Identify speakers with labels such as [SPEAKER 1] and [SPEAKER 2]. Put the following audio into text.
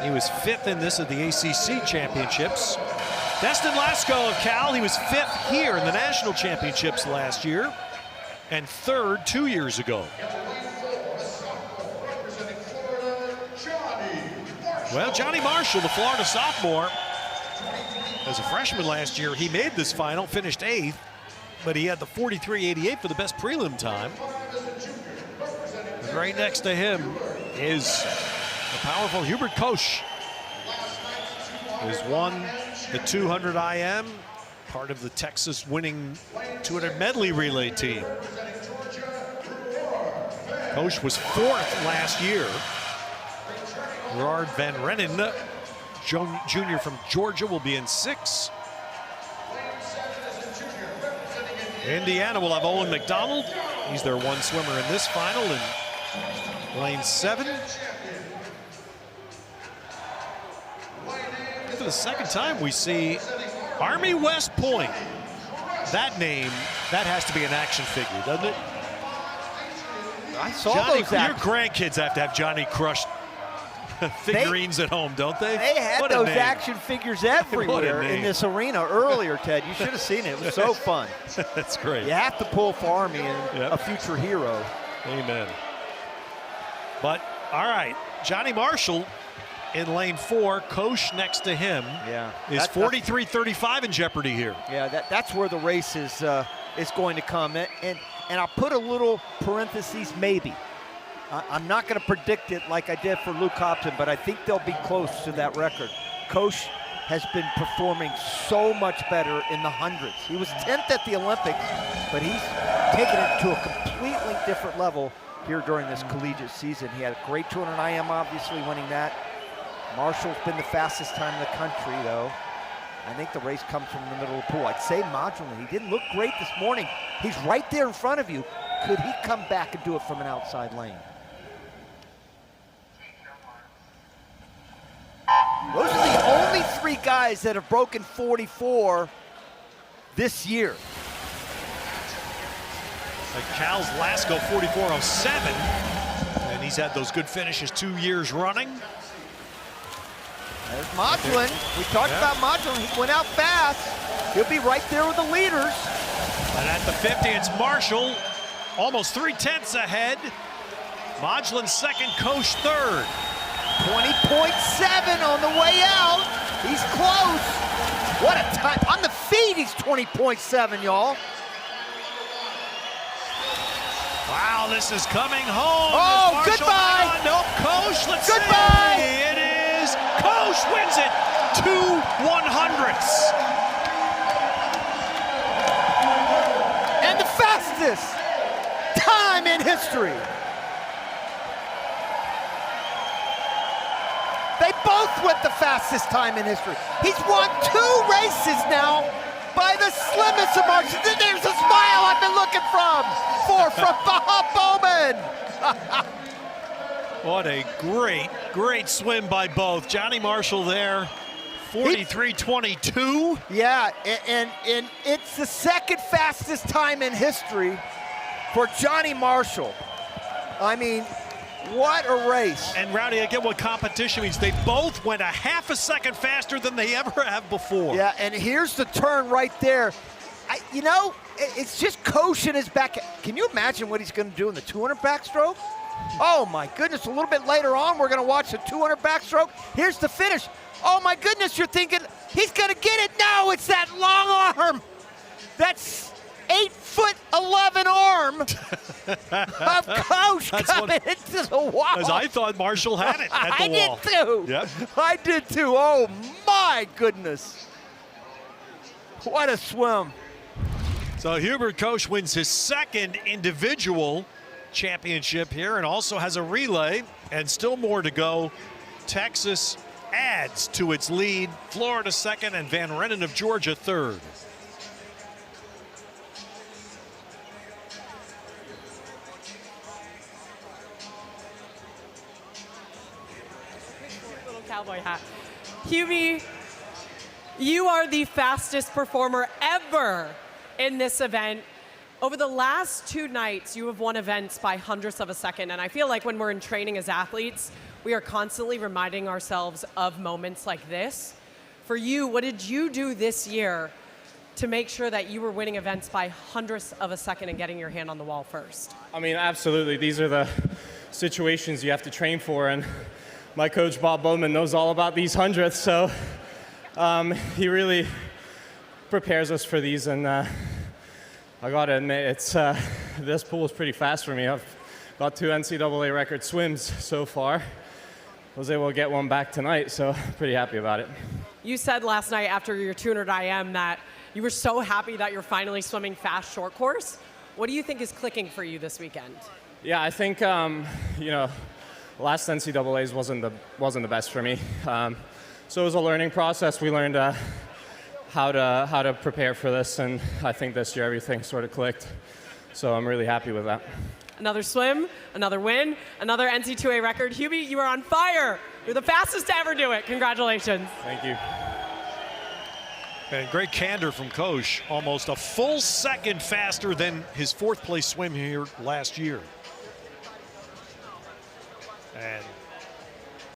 [SPEAKER 1] He was 5th in this at the ACC championships. Destin Lasco of Cal, he was 5th here in the national championships last year and 3rd 2 years ago. Well, Johnny Marshall, the Florida sophomore, as a freshman last year, he made this final, finished 8th, but he had the 43.88 for the best prelim time. And right next to him is the powerful Hubert Kos, who's won the 200 IM, part of the Texas winning 200 medley relay team. Kos was 4th last year. Gerard Van Rennen, junior from Georgia, will be in 6th. Indiana will have Owen McDonald. He's their one swimmer in this final in lane 7. For the second time, we see Army West Point. That name, that has to be an action figure, doesn't it?
[SPEAKER 2] I saw
[SPEAKER 1] Johnny,
[SPEAKER 2] those.
[SPEAKER 1] Your grandkids have to have Johnny Crush figurines at home, don't they?
[SPEAKER 2] They had those action figures everywhere in this arena earlier, Ted. You should have seen it. It was so fun.
[SPEAKER 1] That's great.
[SPEAKER 2] You have to pull for Army and a future hero.
[SPEAKER 1] Amen. But, all right, Johnny Marshall in lane 4, Kos next to him.
[SPEAKER 2] Yeah.
[SPEAKER 1] Is 43.35 in jeopardy here.
[SPEAKER 2] Yeah, that's where the race is going to come. And I'll put a little parentheses, maybe. I'm not going to predict it like I did for Luke Hobson, but I think they'll be close to that record. Kos has been performing so much better in the hundreds. He was 10th at the Olympics, but he's taken it to a completely different level here during this collegiate season. He had a great 200 IM, obviously, winning that. Marshall's been the fastest time in the country, though. I think the race comes from the middle of the pool. I'd say modularly. He didn't look great this morning. He's right there in front of you. Could he come back and do it from an outside lane? Those are the only 3 guys that have broken 44 this year.
[SPEAKER 1] Like Cal's Lasco 44.07, and he's had those good finishes 2 years running.
[SPEAKER 2] There's Modulin. We talked about Modulin. He went out fast. He'll be right there with the leaders.
[SPEAKER 1] But at the 50, it's Marshall, almost 3/10 ahead. Modulin 2nd, Kos 3rd.
[SPEAKER 2] 20.7 on the way out. He's close. What a time. On the feet, he's 20.7, y'all.
[SPEAKER 1] Wow, this is coming home.
[SPEAKER 2] Oh, goodbye.
[SPEAKER 1] Nope, Kos, let's
[SPEAKER 2] goodbye.
[SPEAKER 1] see. It is. Kos wins it. 2 100ths.
[SPEAKER 2] And the fastest time in history. They both went the fastest time in history. He's won 2 races now by the slimmest of margins. There's a smile I've been looking from Bob Bowman.
[SPEAKER 1] What a great swim by both. Johnny Marshall there, 43.22.
[SPEAKER 2] Yeah, and it's the 2nd fastest time in history for Johnny Marshall. I mean, what a race.
[SPEAKER 1] And Rowdy, again, what competition means. They both went a half a second faster than they ever have before.
[SPEAKER 2] Yeah, and here's the turn right there. You know, it's just Kos in his back. Can you imagine what he's going to do in the 200 backstroke? Oh, my goodness. A little bit later on, we're going to watch the 200 backstroke. Here's the finish. Oh, my goodness. You're thinking he's going to get it. No, it's that long arm. That's 8'11" arm of Kos coming into the wall.
[SPEAKER 1] As I thought Marshall had it at the wall.
[SPEAKER 2] I did too.
[SPEAKER 1] Yep.
[SPEAKER 2] I did too. Oh my goodness. What a swim.
[SPEAKER 1] So Hubert Kos wins his 2nd individual championship here and also has a relay and still more to go. Texas adds to its lead. Florida 2nd and Van Rennen of Georgia 3rd.
[SPEAKER 3] Cowboy hat. Hubie, you are the fastest performer ever in this event. Over the last 2 nights, you have won events by hundredths of a second, and I feel like when we're in training as athletes, we are constantly reminding ourselves of moments like this. For you, what did you do this year to make sure that you were winning events by hundredths of a second and getting your hand on the wall first?
[SPEAKER 4] I mean, absolutely. These are the situations you have to train for, and my coach, Bob Bowman, knows all about these hundredths, so he really prepares us for these, and I gotta admit, it's this pool is pretty fast for me. I've got 2 NCAA record swims so far. Was able to get one back tonight, so pretty happy about it.
[SPEAKER 3] You said last night after your 200 IM that you were so happy that you're finally swimming fast short course. What do you think is clicking for you this weekend?
[SPEAKER 4] Yeah, I think last NCAA's wasn't the best for me. So it was a learning process. We learned how to prepare for this, and I think this year everything sort of clicked. So I'm really happy with that.
[SPEAKER 3] Another swim, another win, another NCAA record. Hubie, you are on fire. You're the fastest to ever do it. Congratulations.
[SPEAKER 4] Thank you.
[SPEAKER 1] And great candor from Kos, almost a full second faster than his 4th place swim here last year. And